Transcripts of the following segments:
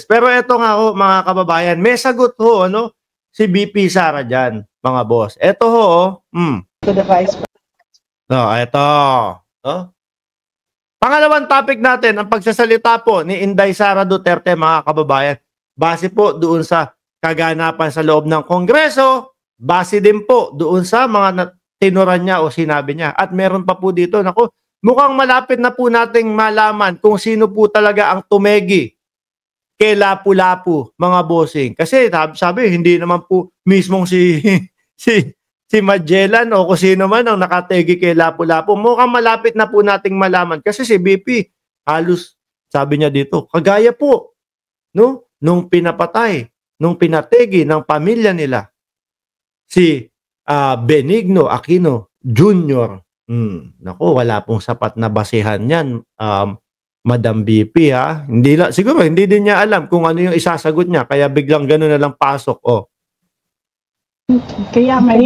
Pero eto nga ho, mga kababayan, may sagot ho, ano, si BP Sara dyan, mga boss. Eto ho, To the Vice President. no, eto. No? Pangalawang topic natin, ang pagsasalita po ni Inday Sara Duterte, mga kababayan. Base po doon sa kaganapan sa loob ng Kongreso, base din po doon sa mga tinuran niya o sinabi niya. At meron pa po dito, naku, mukhang malapit na po nating malaman kung sino po talaga ang tumegi kay Lapu-Lapu, mga bossing. Kasi sabi, hindi naman po mismong si Magellan o kung sino man ang nakategi kay Lapu-Lapu. Mukhang malapit na po nating malaman. Kasi si BP, halos, sabi niya dito, kagaya po, no? Nung pinapatay, nung pinategi ng pamilya nila, si Benigno Aquino Jr. Naku, wala pong sapat na basihan yan, Madam BP, ha? Siguro hindi din niya alam kung ano yung isasagot niya, kaya biglang gano'n na lang pasok, oh. Kaya may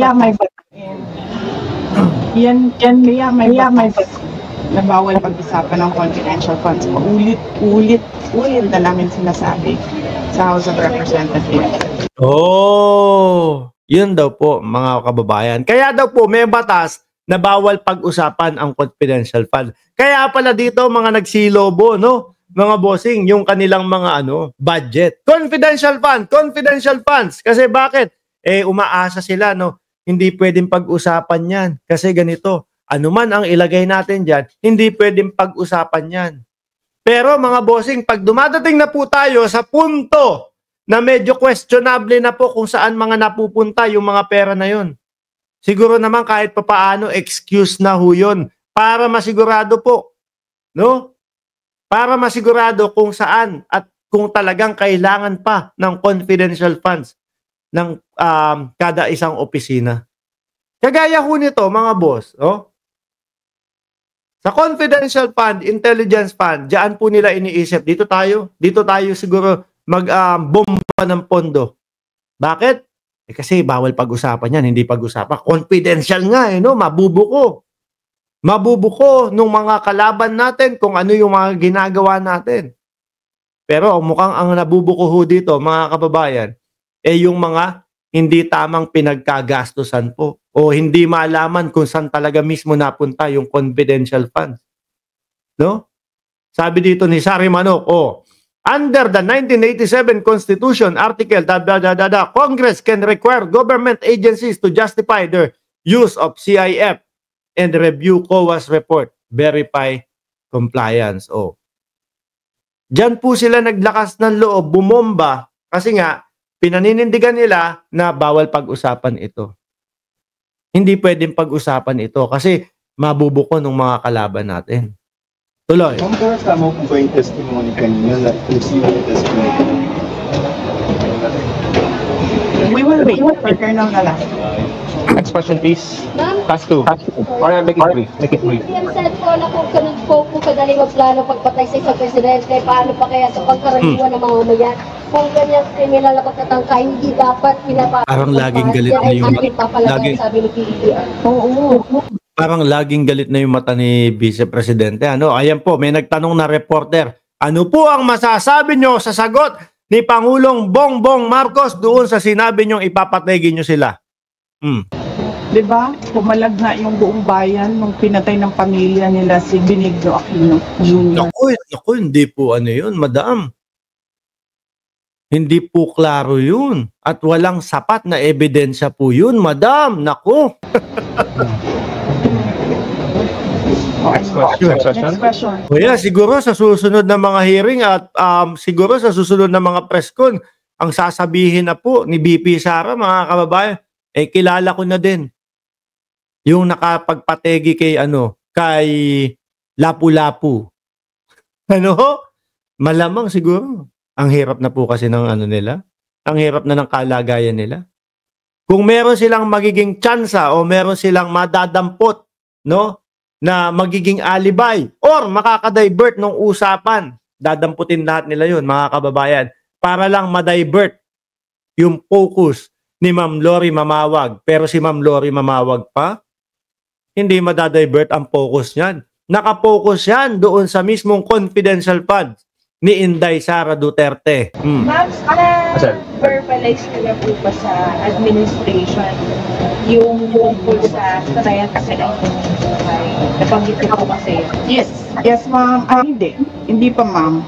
na bawal pag-usapan ng confidential funds. Ulit na namin sinasabi sa House of Representatives. Oh, yun daw po, mga kababayan. Kaya daw po may batas na bawal pag-usapan ang confidential fund. Kaya pala dito mga nagsilobo, no? Mga bossing, yung kanilang mga budget. Confidential funds. Kasi bakit? Umaasa sila, no? Hindi pwedeng pag-usapan yan. Kasi ganito, ano man ang ilagay natin dyan, hindi pwedeng pag-usapan yan. Pero mga bossing, pag dumadating na po tayo sa punto na medyo questionable na po kung saan mga napupunta yung mga pera na yun, siguro naman kahit papaano excuse na ho yun para masigurado po, no? Para masigurado kung saan at kung talagang kailangan pa ng confidential funds ng kada isang opisina. Kagaya ho nito, mga boss, oh. Sa confidential fund, intelligence fund, diyan po nila iniisip, dito tayo siguro mag-bomba ng pondo. Bakit? Kasi bawal pag-usapan yan, hindi pag-usapan. Confidential nga, no? Mabubuko nung mga kalaban natin kung ano yung mga ginagawa natin. Pero mukhang ang nabubuko ho dito, mga kababayan, yung mga hindi tamang pinagkagastusan po o hindi malaman kung saan talaga mismo napunta yung confidential funds. No? Sabi dito ni Sari Manok, under the 1987 Constitution, Article, Congress can require government agencies to justify their use of CIF and review COA's report, verify compliance. Diyan po sila naglakas ng loob, bumomba, kasi nga, pinaninindigan nila na bawal pag-usapan ito. Hindi pwedeng pag-usapan ito kasi mabubuko ng mga kalaban natin. Tuloy. Tama kung ba yung testimony kanina na receiving testimony? We will wait for Colonel Nala. Next question, please. Task 2. Or make it brief. Said po na kung po kadali magplano pagpatay sa isang presidente, paano pa kaya sa pagkaraniwan ng mga umayan? Kung ganyan kriminal na pagtatangka, hindi dapat pinapakita. Parang laging galit na yung sabi ni PBBM. Parang laging galit na yung mata ni Vice Presidente. Ayan po, may nagtanong na reporter. Ano po ang masasabi nyo sa sagot ni Pangulong Bongbong Marcos doon sa sinabi nyong ipapategi nyo sila? Diba? Pumalag na yung buong bayan nung pinatay ng pamilya nila si Benigno Aquino Jr. Naku, hindi po yun, madam. Hindi po klaro yun. At walang sapat na ebidensya po yun, madam. Naku. Next question. Siguro sa susunod na mga hearing at siguro sa susunod na mga press con, ang sasabihin na po ni BP Sara, mga kababayan, kilala ko na din yung nakapagpategi kay Lapu-Lapu. Malamang siguro. Ang hirap na po kasi ng nila. Ang hirap na ng kalagayan nila. Kung meron silang magiging tsansa o meron silang madadampot, no, na magiging alibay or makakadivert ng usapan, dadamputin lahat nila yun, mga kababayan, para lang madivert yung focus ni Ma'am Lori Mamawag. Pero si Ma'am Lori Mamawag pa, hindi madadivert ang focus niyan. Nakapokus yan doon sa mismong confidential funds ni Inday Sara Duterte. Ma'am, Sir. verbalize na po ba sa administration yung tungkol sa kanayan kasi ng nabanggit niyo po kasi yun? Yes, ma'am. Hindi pa, ma'am.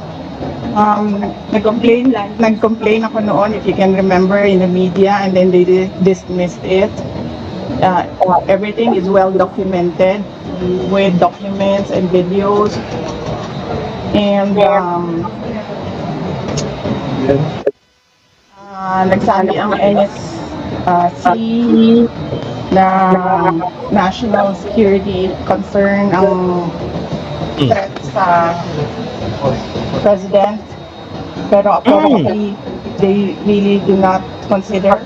Nag-complain ako noon, if you can remember, in the media, and then they dismissed it. Everything is well documented with documents and videos. And nagsabi ang NSC na national security concern ang threat sa president, pero apparently they really do not consider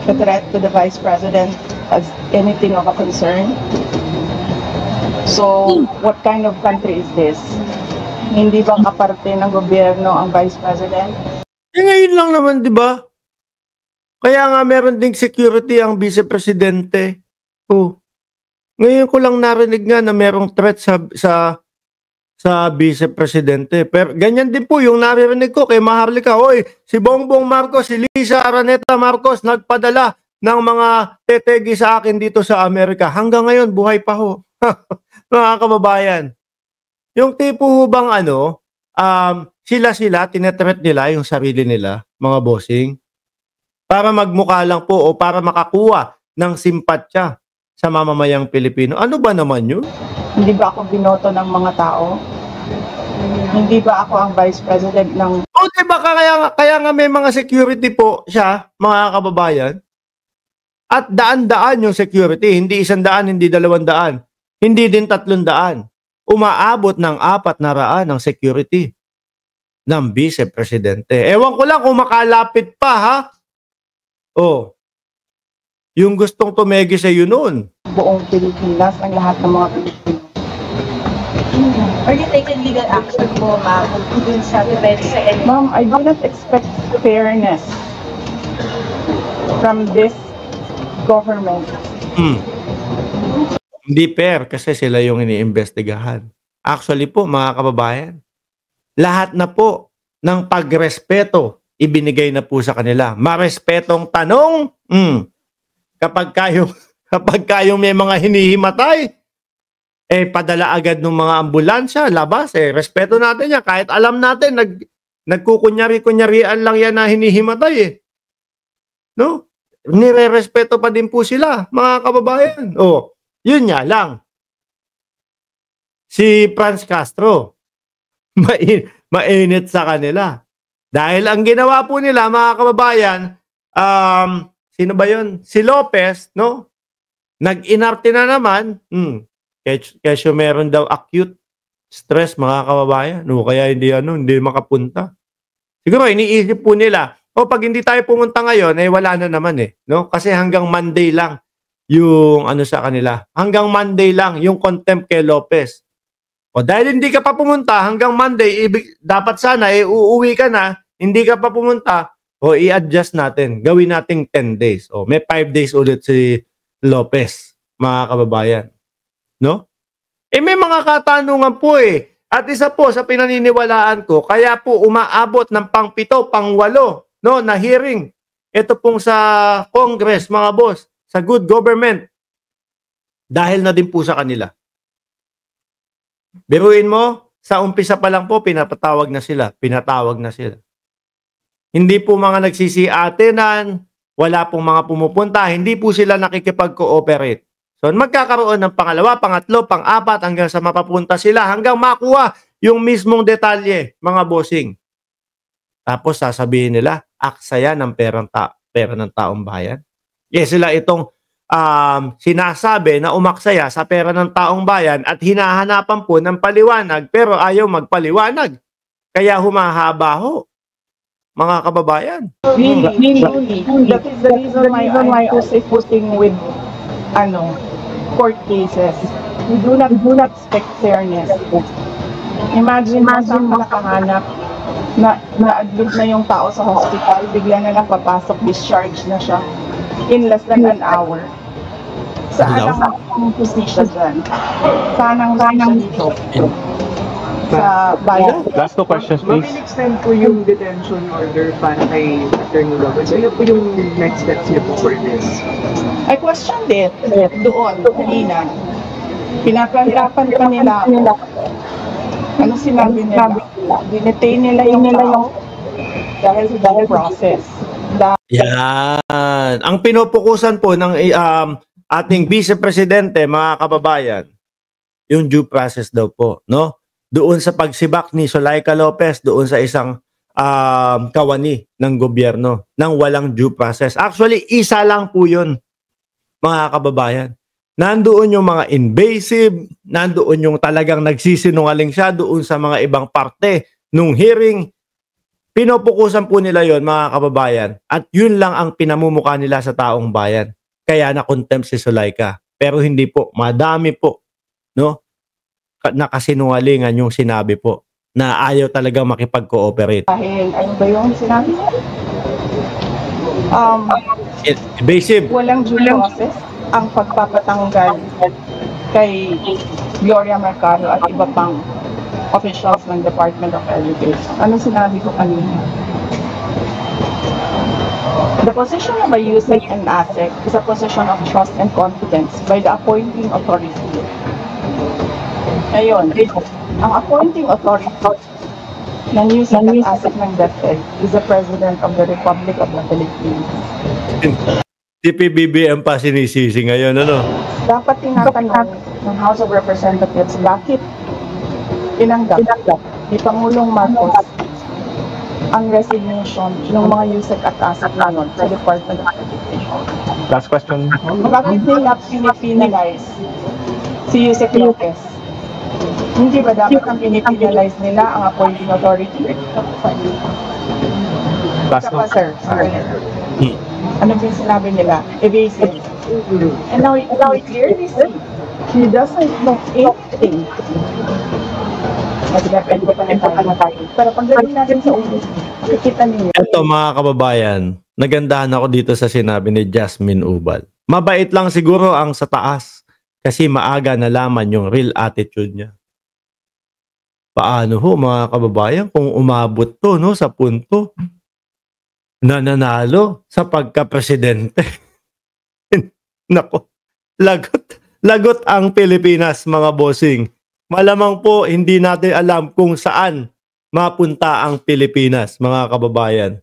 the threat to the vice president as anything of a concern. So, what kind of country is this? Hindi ba kaparte ng gobyerno ang vice president? Ngayon lang naman, di ba? Kaya nga meron ding security ang vice-presidente. Ngayon ko lang narinig nga na merong threat sa vice-presidente. Pero ganyan din po yung naririnig ko kay Maharlika. Oy, si Bongbong Marcos, si Lisa Araneta Marcos nagpadala ng mga tetegi sa akin dito sa Amerika. Hanggang ngayon, buhay pa ho. Mga kababayan. Yung tipo ho bang sila tinetreat nila yung sarili nila, mga bossing, para magmukha lang po o para makakuha ng simpatya sa mamamayang Pilipino. Ano ba naman yun? Hindi ba ako binoto ng mga tao? Hindi ba ako ang vice president ng... O diba kaya nga may mga security po siya, mga kababayan? At daan-daan yung security, hindi 100, hindi 200, hindi din 300. Umaabot ng 400 ang security ng vice-presidente. Ewan ko lang kung makalapit pa, ha? Yung gustong tumegi sa iyo noon. buong Pilipinas, ang lahat ng mga Pilipino. Are you taking legal action po, ma'am, dun sa events sa Ma'am, I do not expect fairness from this government. Hindi fair kasi sila yung iniimbestigahan. Actually po, mga kababayan, lahat na po ng pagrespeto ibinigay na po sa kanila. Marespetong tanong, kapag kayo may mga hinihimatay, padala agad ng mga ambulansya, labas, respeto natin yan. Kahit alam natin, nagkukunyari-kunyarian lang yan na hinihimatay, no? Nire-respeto pa din po sila, mga kababayan. Yun nga lang. Si Franz Castro, mainit sa kanila. Dahil ang ginawa po nila, mga kababayan, sino ba yun? Si Lopez, no? Nag-inarte na naman, kasi meron daw acute stress, mga kababayan. No, kaya hindi makapunta. Siguro, iniisip po nila, pag hindi tayo pumunta ngayon, wala na naman no? Kasi hanggang Monday lang yung sa kanila. Hanggang Monday lang yung contempt kay Lopez. Dahil hindi ka pa pumunta hanggang Monday, dapat sana uuwi ka na, hindi ka pa pumunta, i-adjust natin. Gawin nating 10 days. May 5 days ulit si Lopez, mga kababayan. No? May mga katanungan po At isa po sa pinaniniwalaan ko, kaya po umaabot ng pang-7, pang-8, no, na hearing. Ito pong sa Congress, mga boss, sa good government. Dahil na din po sa kanila. Biruin mo, sa umpisa pa lang po, pinatawag na sila. Hindi po mga nagsisiatenan, wala pong mga pumupunta, hindi po sila nakikipag-cooperate. So, magkakaroon ng pangalawa, pangatlo, pang-4, hanggang sa mapapunta sila, hanggang makuha yung mismong detalye, mga bossing. Tapos sasabihin nila, aksaya ng pera ng taong bayan. Sila itong sinasabi na umaksaya sa pera ng taong bayan at hinahanapan po ng paliwanag pero ayaw magpaliwanag. Kaya humahaba ho, mga kababayan. Really. That is the reason why I'm pushing with court cases. We do not expect fairness. Imagine mo saan nakahanap na-admit na yung tao sa hospital, bigla na lang papasok, discharge na siya in less than an hour. Saan ang position dyan? Saan ang dito? sa bayan. Last two questions, Ma'am, please. in-extend po yung detention order para kay Attorney Roberts. Ano po yung next steps niyo po for this? I questioned it doon, kanina. Pinapahirapan pa nila ako. Ano sinabi nila? Dinetain nila yung tao dahil sa due process. Yan. Ang pinupukusan po ng ating Vice Presidente, mga kababayan, yung due process daw po, no? Doon sa pagsibak ni Zulaika Lopez, doon sa isang kawani ng gobyerno nang walang due process. Actually, isa lang po yun, mga kababayan. Nandoon yung mga invasive, nandoon yung talagang nagsisinungaling siya doon sa mga ibang parte nung hearing. Pinupukusan po nila yon, mga kababayan, at yun lang ang pinamumukha nila sa taong bayan. Kaya na-contempt si Zulaika. Pero hindi po, madami po, no? Nakasinungalingan yung sinabi po na ayaw talagang makipag-cooperate. Dahil ano ba yung sinabi niya? Invasive. Walang due process ang pagpapatanggal kay Gloria Mercado at iba pang officials ng Department of Education. Ano sinabi ko kanina? The position of a USEC and ASEC is a position of trust and confidence by the appointing authority. Ngayon, ang appointing authority ng USEC at ASEC ng DepEd is the President of the Republic of the Philippines. Si PBBM pa sinisisi ngayon, ano? Dapat tinatanong ng House of Representatives bakit tinanggap ni Pangulong Marcos ang resignation ng mga USEC at ASEC ngayon sa Department of Education. Last question. Bakit nila pinipinalize si USEC Lopez? Hindi ba dapat ang pinipinalize nila ang appointing authority? Last Saka, one. sir, ano yung sinabi nila? Evasive. And now we clearly see he doesn't know anything. Nag-depend pa na tayo. Pero pagdating natin sa ulo, makikita ninyo. Ito, mga kababayan, nagandahan ako dito sa sinabi ni Jasmine Ubal. Mabait lang siguro ang sa taas kasi maaga nalaman yung real attitude niya. Paano ho, mga kababayan, kung umabot to, no, sa punto na nanalo sa pagka-presidente? Nako, lagot ang Pilipinas, mga bossing. Malamang po hindi natin alam kung saan mapunta ang Pilipinas, mga kababayan.